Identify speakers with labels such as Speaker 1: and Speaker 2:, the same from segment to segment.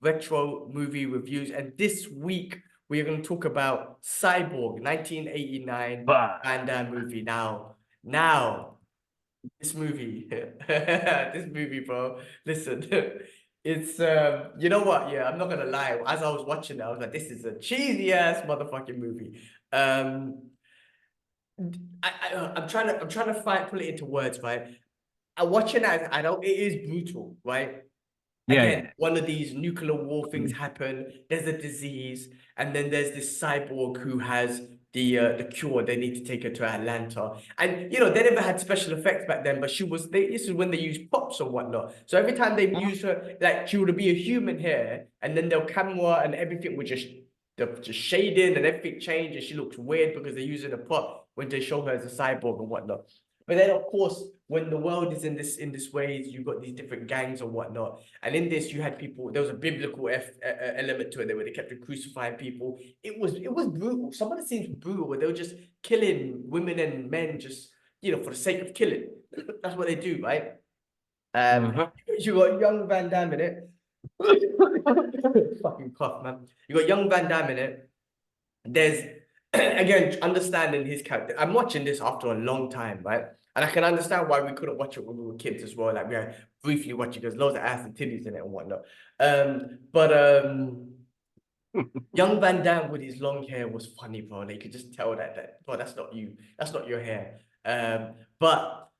Speaker 1: retro movie reviews. And this week, we are going to talk about Cyborg, 1989 Van Damme movie. Now, this movie, this movie, bro, listen, it's, you know what? Yeah, I'm not going to lie. As I was watching it, I was like, this is a cheesy ass motherfucking movie. I'm trying to put it into words, right? I watching that, I know it is brutal, right? Again, one of these nuclear war things happen. There's a disease, and then there's this cyborg who has the cure. They need to take her to Atlanta, and you know they never had special effects back then. But this is when they used props and whatnot. So every time they use her, like she would be a human here, and then they'll camera and everything would just shading and everything change, and she looks weird because they're using a prop when they show her as a cyborg and whatnot. But then, of course, when the world is in this ways, you've got these different gangs and whatnot. And in this, you had people. There was a biblical element to it, where they kept crucifying people. It was brutal. Some of the scenes were brutal, where they were just killing women and men, just for the sake of killing. That's what they do, right? You got young Van Damme in it. Fucking cough, man. You got young Van Damme in it. There's again, understanding his character. I'm watching this after a long time, right? And I can understand why we couldn't watch it when we were kids as well. Like we had briefly watching because loads of ass and titties in it and whatnot. Young Van Damme with his long hair was funny, bro. Like, you could just tell that bro, that's not you. That's not your hair. But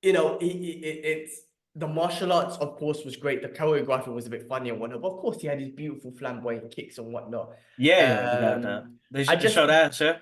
Speaker 1: it's the martial arts, of course, was great. The choreography was a bit funny and whatnot. But of course, he had his beautiful flamboyant kicks and whatnot.
Speaker 2: They just showed ass, yeah.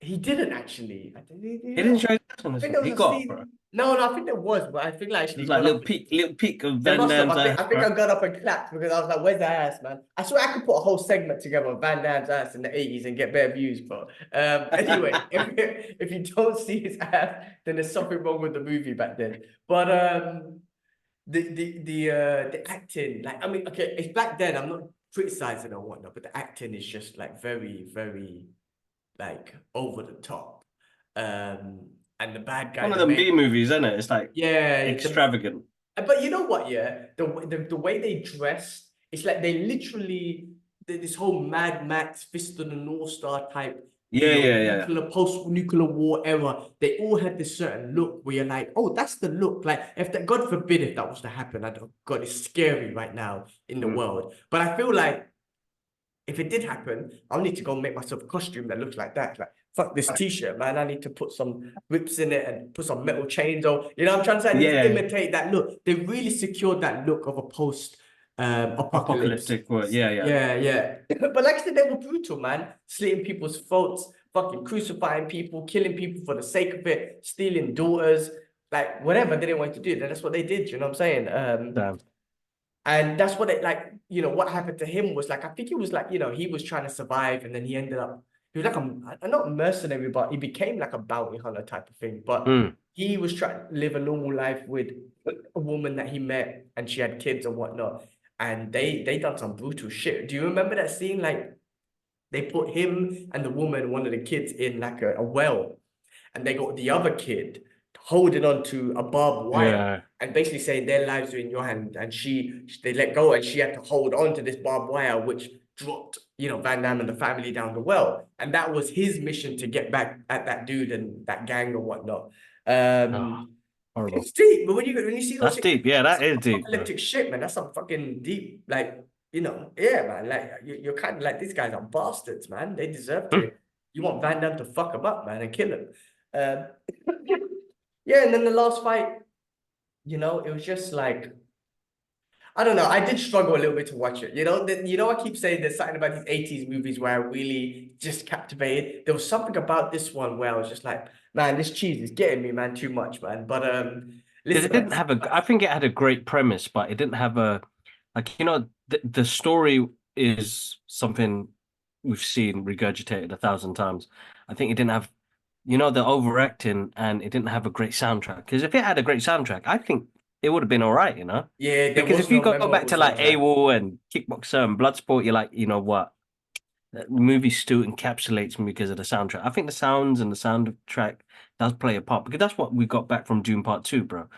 Speaker 1: He didn't actually.
Speaker 2: He didn't show ass on this one. He got, bro.
Speaker 1: No, I think there was, but I think like actually
Speaker 2: it was like little peak of Van Damme's ass.
Speaker 1: I think I got up and clapped because I was like, "Where's the ass, man?" I swear I could put a whole segment together of Van Damme's ass in the '80s and get better views, bro. Anyway, if you don't see his ass, then there's something wrong with the movie back then. But the acting, like, I mean, okay, it's back then. I'm not criticizing or whatnot, but the acting is just like very, very like over the top. And the bad guy.
Speaker 2: One of them B movies, isn't it? It's like extravagant.
Speaker 1: But you know what? Yeah, the way they dress, it's like they literally this whole Mad Max, Fist of the North Star type. Post-nuclear war era, they all had this certain look where you're like, oh, that's the look. Like, if that, God forbid, if that was to happen, God, it's scary right now in the world. But I feel like if it did happen, I'll need to go make myself a costume that looks like that. Like, fuck this t-shirt, man. I need to put some whips in it and put some metal chains on. You know what I'm trying to say? I need to imitate that look. They really secured that look of a post apocalyptic. Yeah. But like I said, they were brutal, man. Slitting people's throats, fucking crucifying people, killing people for the sake of it, stealing daughters, like whatever they didn't want to do. That's what they did. You know what I'm saying?
Speaker 2: Damn.
Speaker 1: And that's what what happened to him was like, I think he was like, he was trying to survive, and then he ended up, he was like not a mercenary, but he became like a bounty hunter type of thing. But he was trying to live a normal life with a woman that he met, and she had kids and whatnot. And they done some brutal shit. Do you remember that scene? Like, they put him and the woman, one of the kids, in like a well, and they got the other kid holding on to a barbed wire and basically saying their lives are in your hand, and they let go, and she had to hold on to this barbed wire, which dropped Van Damme and the family down the well, and that was his mission to get back at that dude and that gang or whatnot. It's deep, but when you see
Speaker 2: that's deep, that is deep.
Speaker 1: Apocalyptic shit, man. That's some fucking deep, like man. Like you're kind of like, these guys are bastards, man. They deserve to. You want Van Damme to fuck him up, man, and kill him. Yeah, and then the last fight, it was just like, I don't know. I did struggle a little bit to watch it. I keep saying there's something about these 80s movies where I really just captivated. There was something about this one where I was just like, man, this cheese is getting me, man, too much, man. But listen,
Speaker 2: it didn't have I think it had a great premise, but it didn't have the story is something we've seen regurgitated 1,000 times. I think it didn't have the overacting, and it didn't have a great soundtrack. Because if it had a great soundtrack, I think it would have been all right,
Speaker 1: Yeah,
Speaker 2: because if you go back to like AWOL and Kickboxer and Bloodsport, you're like, you know what? The movie still encapsulates me because of the soundtrack. I think the sounds and the soundtrack does play a part, because that's what we got back from Doom Part 2, bro.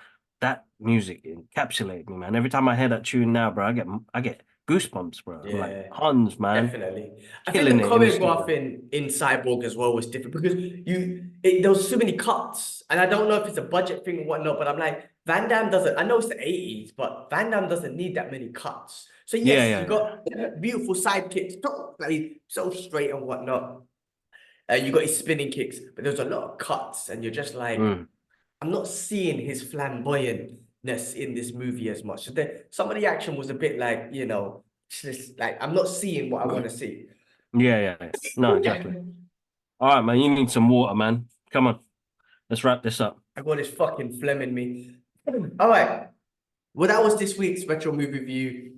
Speaker 2: That music encapsulated me, man. Every time I hear that tune now, bro, I get goosebumps, bro. I'm like,
Speaker 1: Yeah,
Speaker 2: Hans, man,
Speaker 1: definitely. I think the
Speaker 2: killing it in the studio.
Speaker 1: choreographing in Cyborg as well was different because there was so many cuts, and I don't know if it's a budget thing or whatnot, but I'm like, Van Damme doesn't. I know it's the 80s, but Van Damme doesn't need that many cuts. So
Speaker 2: Yeah,
Speaker 1: yes,
Speaker 2: yeah,
Speaker 1: you
Speaker 2: yeah.
Speaker 1: got beautiful side kicks, like so straight and whatnot. You got his spinning kicks, but there's a lot of cuts, and you're just like,
Speaker 2: Mm.
Speaker 1: I'm not seeing his flamboyantness in this movie as much. So some of the action was a bit like, just like I'm not seeing what I want to see.
Speaker 2: Yeah, yeah, yeah. No, exactly. All right, man. You need some water, man. Come on, let's wrap this up.
Speaker 1: I got this fucking phlegm in me. All right. Well, that was this week's retro movie review.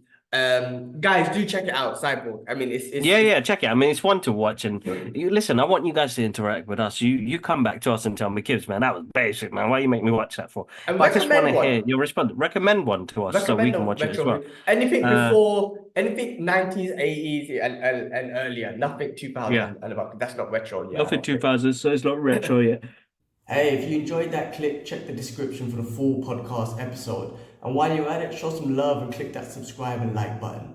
Speaker 1: Guys, do check it out, Cyborg. I mean,
Speaker 2: Yeah, yeah, check it. I mean, it's fun to watch, and you listen. I want you guys to interact with us. You come back to us and tell me, kids, man, that was basic, man. Why you make me watch that for?
Speaker 1: and
Speaker 2: But I just want to
Speaker 1: recommend
Speaker 2: hear
Speaker 1: one.
Speaker 2: your response. Recommend one to us so we
Speaker 1: Recommend a
Speaker 2: can watch it as
Speaker 1: retro
Speaker 2: well.
Speaker 1: movie. Anything
Speaker 2: Uh,
Speaker 1: before, anything 90s, 80s, and earlier. Nothing
Speaker 2: yeah,
Speaker 1: 2000 and about. That's not retro yet, I
Speaker 2: nothing
Speaker 1: don't think.
Speaker 2: 2000s, so it's not retro yet.
Speaker 1: Hey, if you enjoyed that clip, check the description for the full podcast episode. And while you're at it, show some love and click that subscribe and like button.